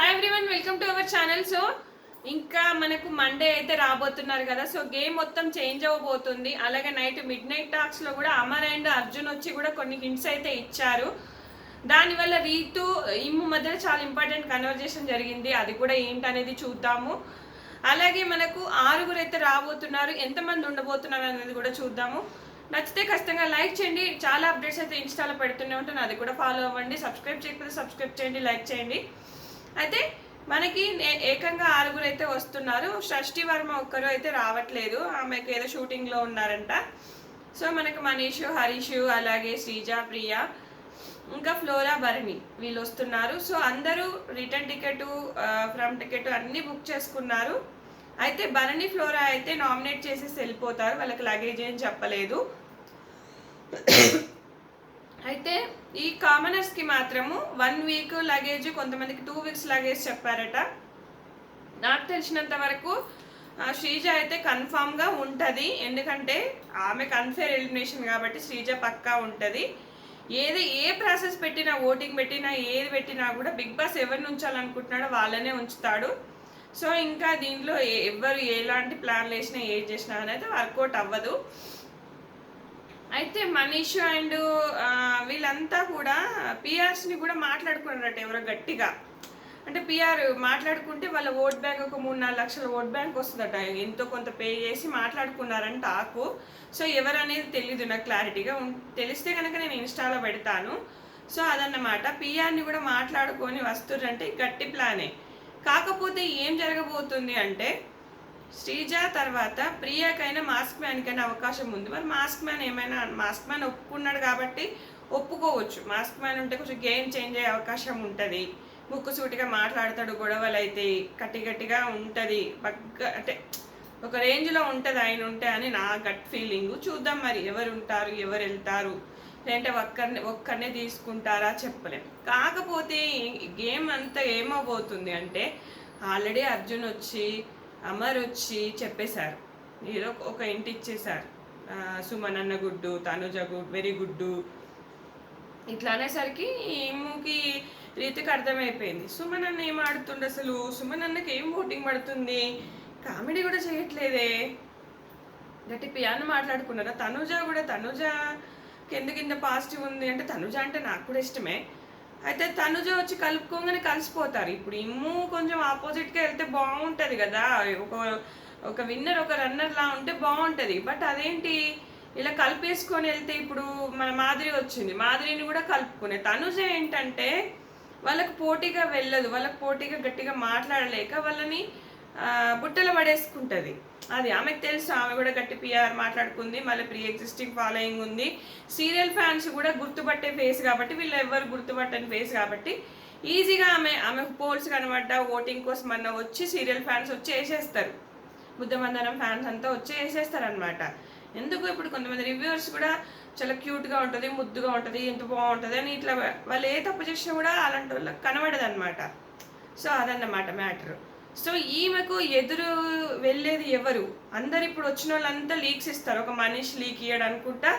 Hi everyone, welcome to our channel. So ఇంకా మనకు Monday అయితే రాబోతున్నారు కదా. సో గేమ్ మొత్తం చేంజ్ అవ్వబోతుంది. అలాగే మిడ్ నైట్ టాక్స్ లో కూడా అమర్ అండ్ అర్జున్ వచ్చి కూడా కొన్ని హింట్స్ అయితే ఇచ్చారు. దానివల్ల రీతు ఇమ్ము మధ్యలో చాలా ఇంపార్టెంట్ కన్వర్జేషన్ జరిగింది. అది కూడా ఏంటనేది చూద్దాము. అలాగే మనకు 6 అయితే రాబోతున్నారు. ఎంతమంది ఉండబోతున్నారు అనేది కూడా చూద్దాము. నచ్చితే ఖచ్చితంగా లైక్ చేయండి. చాలా అప్డేట్స్ అయితే ఇన్స్టాలో పెడుతూనే ఉంటాను, అది కూడా ఫాలో అవ్వండి. సబ్స్క్రైబ్ చేయకపోతే సబ్స్క్రైబ్ చేయండి, లైక్ చేయండి. అయితే మనకి ఏకంగా 6 అయితే వస్తున్నారు. షష్ఠి వర్మ ఒక్కరు అయితే రావట్లేదు, ఆమెకు ఏదో షూటింగ్లో ఉన్నారంట. సో మనకు మనీషు, హరీషు, అలాగే శ్రీజ, ప్రియ, ఇంకా ఫ్లోరా, భరణి వీళ్ళు వస్తున్నారు. సో అందరూ రిటర్న్ టికెట్, ఫ్రమ్ టికెట్ అన్నీ బుక్ చేసుకున్నారు. అయితే భరణి, ఫ్లోరా అయితే నామినేట్ చేసేసి వెళ్ళిపోతారు, వాళ్ళకి లగేజ్ ఏం చెప్పలేదు. అయితే ఈ కామనర్స్కి మాత్రము 1 వీక్ లగేజ్, కొంతమందికి 2 వీక్స్ లగేజ్ చెప్పారట. నాకు తెలిసినంత వరకు శ్రీజ అయితే కన్ఫామ్గా ఉంటుంది, ఎందుకంటే ఆమెకు అన్ఫేర్ ఎలిమినేషన్ కాబట్టి శ్రీజ పక్కా ఉంటుంది. ఏ ప్రాసెస్ పెట్టినా, ఓటింగ్ పెట్టినా, ఏది పెట్టినా కూడా బిగ్ బాస్ ఎవరిని ఉంచాలనుకుంటున్నాడో వాళ్ళనే ఉంచుతాడు. సో ఇంకా దీంట్లో ఎవరు ఎలాంటి ప్లాన్లు వేసినా, ఏది చేసినా అనేది వర్కౌట్ అవ్వదు. అయితే మనీష్ అండ్ వీళ్ళంతా కూడా పిఆర్స్ని కూడా మాట్లాడుకున్నారట ఎవరో గట్టిగా. అంటే పిఆర్ మాట్లాడుకుంటే వాళ్ళ ఓట్ బ్యాంక్ ఒక 3-4 లక్షల ఓట్ బ్యాంక్ వస్తుందట, ఎంతో కొంత పే చేసి మాట్లాడుకున్నారని టాకు. సో ఎవరనేది తెలీదు నాకు క్లారిటీగా. తెలిస్తే కనుక నేను ఇన్స్టాలో పెడతాను. సో అదన్నమాట, పిఆర్ని కూడా మాట్లాడుకొని వస్తుర్రంటే గట్టి ప్లానే. కాకపోతే ఏం జరగబోతుంది అంటే శ్రీజ తర్వాత ప్రియాకైనా మాస్క్ మ్యాన్కైనా అవకాశం ఉంది. మరి మాస్క్ మ్యాన్ ఒప్పుకున్నాడు కాబట్టి ఒప్పుకోవచ్చు. మాస్క్ మ్యాన్ ఉంటే కొంచెం గేమ్ చేంజ్ అయ్యే అవకాశం ఉంటుంది. ముక్కుసూటిగా మాట్లాడతాడు, గొడవలు అయితే గట్టిగా ఉంటుంది, అంటే ఒక రేంజ్లో ఉంటుంది ఆయన ఉంటే అని నా గట్ ఫీలింగ్. చూద్దాం మరి ఎవరు ఉంటారు, ఎవరు వెళ్తారు, లేదంటే ఒక్కరినే తీసుకుంటారా చెప్పలేం. కాకపోతే గేమ్ అంతా ఏమవబోతుంది అంటే ఆల్రెడీ అర్జున్ వచ్చి, అమర్ వచ్చి చెప్పేశారు, ఏదో ఒక ఇంటి ఇచ్చేశారు. సుమన్ అన్న గుడ్డు, తనుజ వెరీ గుడ్డు ఇట్లా అనేసరికి ఈముకి రీతికి అర్థమైపోయింది. సుమన్ అన్న ఏం ఆడుతుండే అసలు, సుమన్ అన్నకి ఏం ఓటింగ్ పడుతుంది, కామెడీ కూడా చేయట్లేదే. గట్టి పియాను మాట్లాడుకున్నారా. తనుజకి ఎందుకు పాజిటివ్ ఉంది అంటే, తనుజ అంటే నాకు కూడా ఇష్టమే. అయితే తనుజ వచ్చి కలుపుకోగానే కలిసిపోతారు. ఇప్పుడు ఇమ్ము కొంచెం ఆపోజిట్గా వెళ్తే బాగుంటుంది కదా, ఒక విన్నర్ ఒక రన్నర్ లా ఉంటే బాగుంటుంది. బట్ అదేంటి ఇలా కలిపేసుకొని వెళ్తే, ఇప్పుడు మన మాధురి వచ్చింది, మాధురిని కూడా కలుపుకునే. తనుజ ఏంటంటే వాళ్ళకు పోటీగా వెళ్ళదు, వాళ్ళకు పోటీగా గట్టిగా మాట్లాడలేక వాళ్ళని బుట్టలు పడేసుకుంటుంది. అది ఆమెకు తెలుసు. ఆమె కూడా గట్టి పిఆర్ మాట్లాడుకుంది, మళ్ళీ ప్రీ ఎగ్జిస్టింగ్ ఫాలోయింగ్ ఉంది. సీరియల్ ఫ్యాన్స్ కూడా గుర్తుపట్టే ఫేస్ కాబట్టి, వీళ్ళు ఎవరు గుర్తుపట్టని ఫేస్ కాబట్టి ఈజీగా ఆమె పోల్స్ కనబడ్డా ఓటింగ్ కోసం అన్న వచ్చి సీరియల్ ఫ్యాన్స్ వచ్చి వేసేస్తారు. బుద్ధమందనం ఫ్యాన్స్ అంతా వచ్చి వేసేస్తారు అనమాట. ఎందుకు ఇప్పుడు కొంతమంది రివ్యూవర్స్ కూడా చాలా క్యూట్గా ఉంటుంది, ముద్దుగా ఉంటుంది, ఎంత బాగుంటుంది అని ఇట్లా వాళ్ళు ఏ తప్పు చేసినా కూడా అలాంటి వాళ్ళకి కనబడదు అనమాట. సో అదన్నమాట మ్యాటర్. సో ఈమెకు ఎదురు వెళ్ళేది ఎవరు? అందరు ఇప్పుడు వచ్చిన వాళ్ళంతా లీక్స్ ఇస్తారు. ఒక మనిషి లీక్ ఇయ్యడు అనుకుంటా.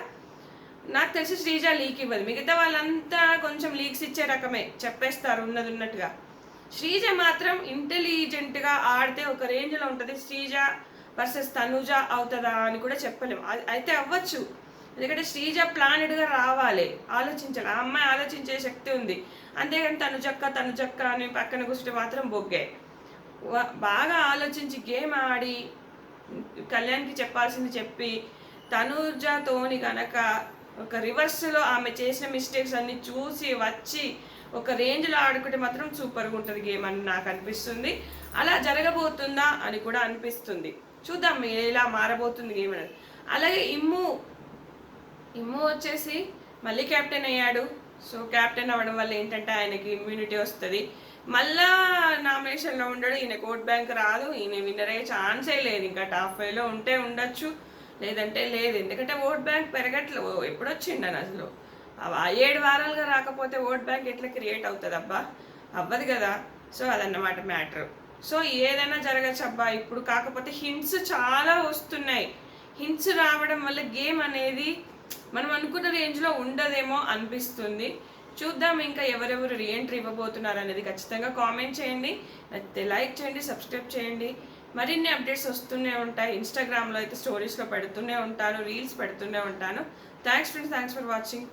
నాకు తెలిసి శ్రీజ లీక్ ఇవ్వదు, మిగతా వాళ్ళంతా కొంచెం లీక్స్ ఇచ్చే రకమే, చెప్పేస్తారు ఉన్నట్టుగా. శ్రీజ మాత్రం ఇంటెలిజెంట్గా ఆడితే ఒక రేంజ్లో ఉంటుంది. శ్రీజ వర్సెస్ తనుజ అవుతుందా అని కూడా చెప్పలేము. అయితే అవ్వచ్చు, ఎందుకంటే శ్రీజ ప్లానెడ్గా రావాలి, ఆలోచించాలి. ఆ అమ్మాయి ఆలోచించే శక్తి ఉంది. అంతేగాని తనుజక్క అని పక్కన కూర్చుంటే మాత్రం బొగ్గే. బాగా ఆలోచించి గేమ్ ఆడి కళ్యాణ్కి చెప్పాల్సింది చెప్పి, తనుజతోని కనుక ఒక రివర్స్లో ఆమె చేసిన మిస్టేక్స్ అన్ని చూసి వచ్చి ఒక రేంజ్లో ఆడుకుంటే మాత్రం సూపర్గా ఉంటుంది గేమ్ అని నాకు అనిపిస్తుంది. అలా జరగబోతుందా అని కూడా అనిపిస్తుంది. చూద్దాం ఎలా మారబోతుంది గేమ్ అనేది. అలాగే ఇమ్ము వచ్చేసి మళ్ళీ కెప్టెన్ అయ్యాడు. సో కెప్టెన్ అవ్వడం వల్ల ఏంటంటే ఆయనకి ఇమ్యూనిటీ వస్తుంది. మళ్ళా నామినేషన్లో ఉండడు, ఈయన ఓట్ బ్యాంక్ రాదు, ఈయన విన్నర్ అయ్యే ఛాన్సే లేదు. ఇంకా టాప్ 5లో ఉంటే ఉండొచ్చు, లేదంటే లేదు. ఎందుకంటే ఓట్ బ్యాంక్ పెరగట్లేదు. ఎప్పుడు వచ్చిండని అసలు 7 వారాలుగా రాకపోతే ఓట్ బ్యాంక్ ఎట్లా క్రియేట్ అవుతుంది అబ్బా? అవ్వదు కదా. సో అదన్నమాట మ్యాటర్. సో ఏదైనా జరగచ్చు అబ్బా ఇప్పుడు. కాకపోతే హింట్స్ చాలా వస్తున్నాయి. హింట్స్ రావడం వల్ల గేమ్ అనేది మనం అనుకున్న రేంజ్లో ఉండదేమో అనిపిస్తుంది. చూద్దాం ఇంకా ఎవరెవరు రీఎంట్రీ ఇవ్వబోతున్నారు అనేది ఖచ్చితంగా కామెంట్ చేయండి, అయితే లైక్ చేయండి, సబ్స్క్రైబ్ చేయండి. మరిన్ని అప్డేట్స్ వస్తూనే ఉంటాయి. ఇన్స్టాగ్రామ్లో అయితే స్టోరీస్లో పెడుతూనే ఉంటాను, రీల్స్ పెడుతూనే ఉంటాను. Thanks friends, thanks for watching.